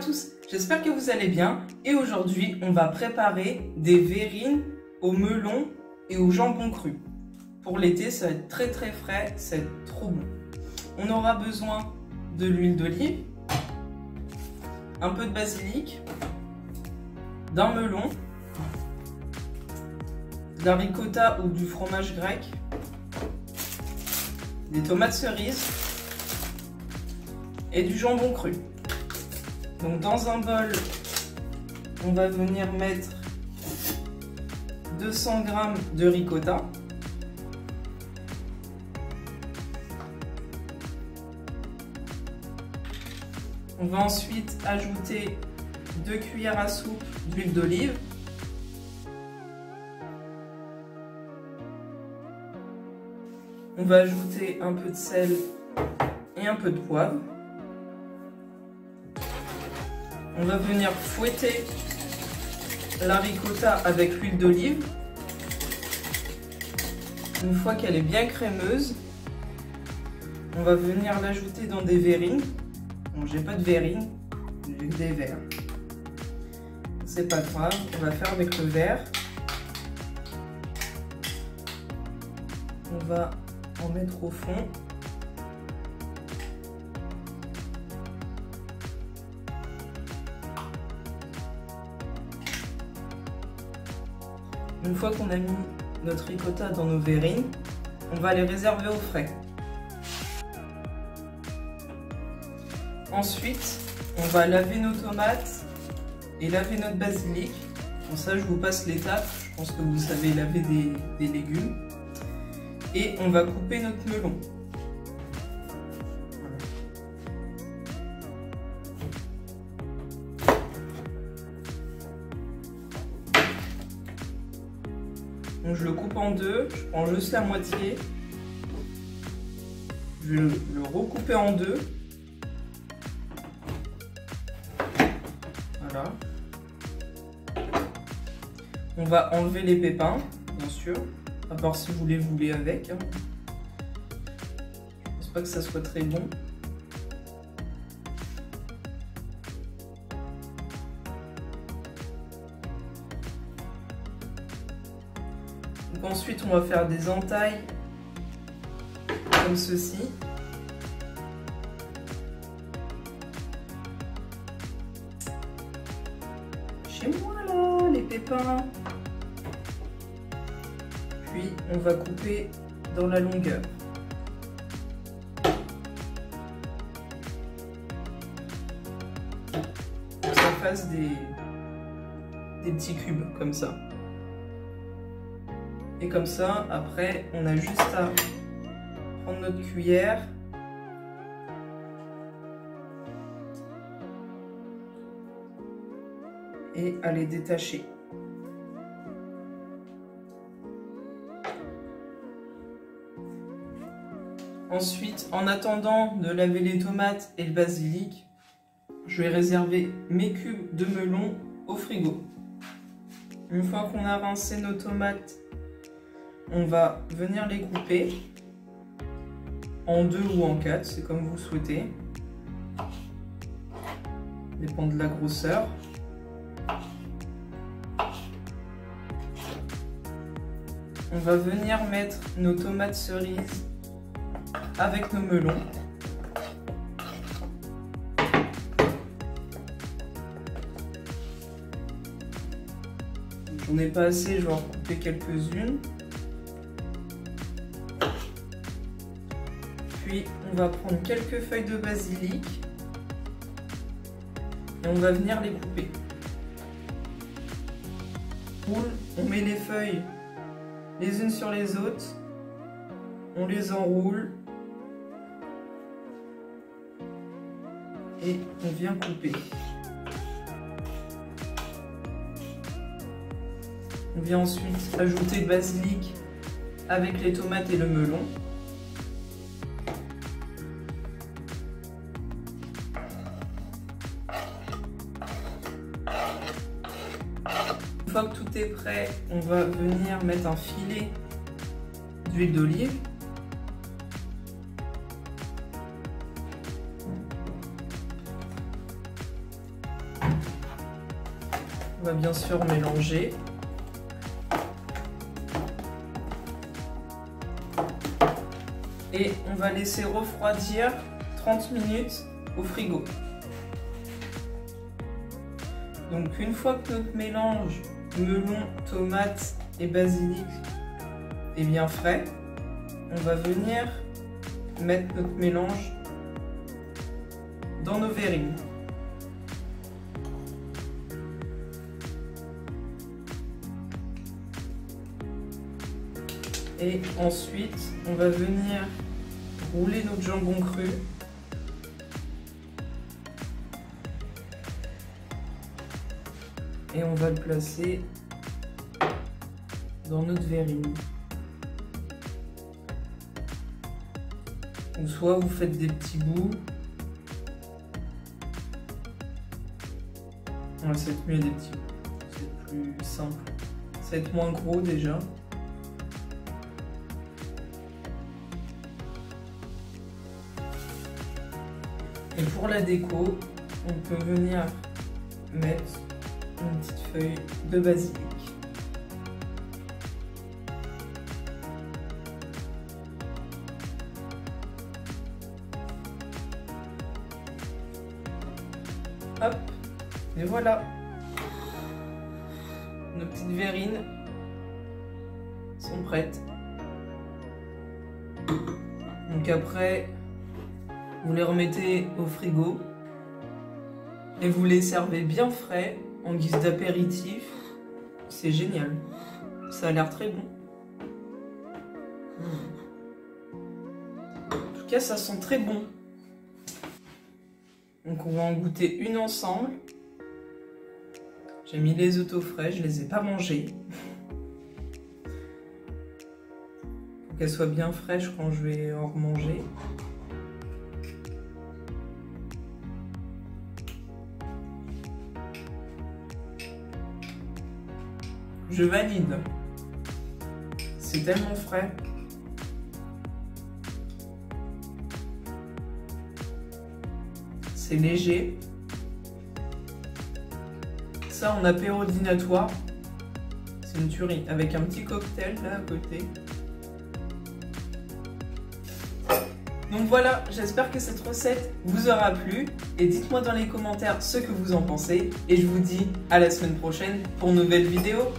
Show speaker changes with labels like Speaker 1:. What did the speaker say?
Speaker 1: tous, j'espère que vous allez bien et aujourd'hui on va préparer des verrines au melon et au jambon cru. Pour l'été ça va être très frais, ça va être trop bon. On aura besoin de l'huile d'olive, un peu de basilic, d'un melon, de la ricotta ou du fromage grec, des tomates cerises et du jambon cru. Donc dans un bol, on va venir mettre 200 g de ricotta, on va ensuite ajouter 2 cuillères à soupe d'huile d'olive, on va ajouter un peu de sel et un peu de poivre. On va venir fouetter la ricotta avec l'huile d'olive. Une fois qu'elle est bien crémeuse, on va venir l'ajouter dans des verrines. Bon, j'ai pas de verrine, j'ai des verres. C'est pas grave, on va faire avec le verre. On va en mettre au fond. Une fois qu'on a mis notre ricotta dans nos verrines, on va les réserver au frais. Ensuite, on va laver nos tomates et laver notre basilic. Pour ça, je vous passe l'étape. Je pense que vous savez laver des légumes. Et on va couper notre melon. Donc je le coupe en deux, je prends juste la moitié, je vais le recouper en deux, voilà. On va enlever les pépins, bien sûr, à part si vous les voulez avec. Hein. Je pense pas que ça soit très bon. Donc ensuite, on va faire des entailles comme ceci. Chez moi là, les pépins. Puis on va couper dans la longueur. Pour que ça fasse des petits cubes comme ça. Et comme ça, après, on a juste à prendre notre cuillère et à les détacher. Ensuite, en attendant de laver les tomates et le basilic, je vais réserver mes cubes de melon au frigo. Une fois qu'on a rincé nos tomates, on va venir les couper en 2 ou en 4, c'est comme vous souhaitez. Ça dépend de la grosseur. On va venir mettre nos tomates cerises avec nos melons. J'en ai pas assez, je vais en couper quelques-unes. Puis on va prendre quelques feuilles de basilic et on va venir les couper. On met les feuilles les unes sur les autres, on les enroule et on vient couper. On vient ensuite ajouter le basilic avec les tomates et le melon. Une fois que tout est prêt, on va venir mettre un filet d'huile d'olive. On va bien sûr mélanger. Et on va laisser refroidir 30 minutes au frigo. Donc une fois que notre mélange melon, tomate et basilic est bien frais, on va venir mettre notre mélange dans nos verrines. Et ensuite, on va venir rouler notre jambon cru. Et on va le placer dans notre verrine. Ou soit vous faites des petits bouts. Ouais, c'est mieux des petits bouts, c'est plus simple. Ça va être moins gros déjà. Et pour la déco, on peut venir mettre une petite feuille de basilic. Hop, et voilà. Nos petites verrines sont prêtes. Donc après, vous les remettez au frigo et vous les servez bien frais en guise d'apéritif. C'est génial. Ça a l'air très bon. En tout cas, ça sent très bon. Donc on va en goûter une ensemble. J'ai mis les œufs au frais, je les ai pas mangés. Faut qu'elles soient bien fraîches quand je vais en remanger. Je valide. C'est tellement frais. C'est léger. Ça en apéro dînatoire, c'est une tuerie. Avec un petit cocktail là à côté. Donc voilà, j'espère que cette recette vous aura plu. Et dites-moi dans les commentaires ce que vous en pensez. Et je vous dis à la semaine prochaine pour une nouvelle vidéo.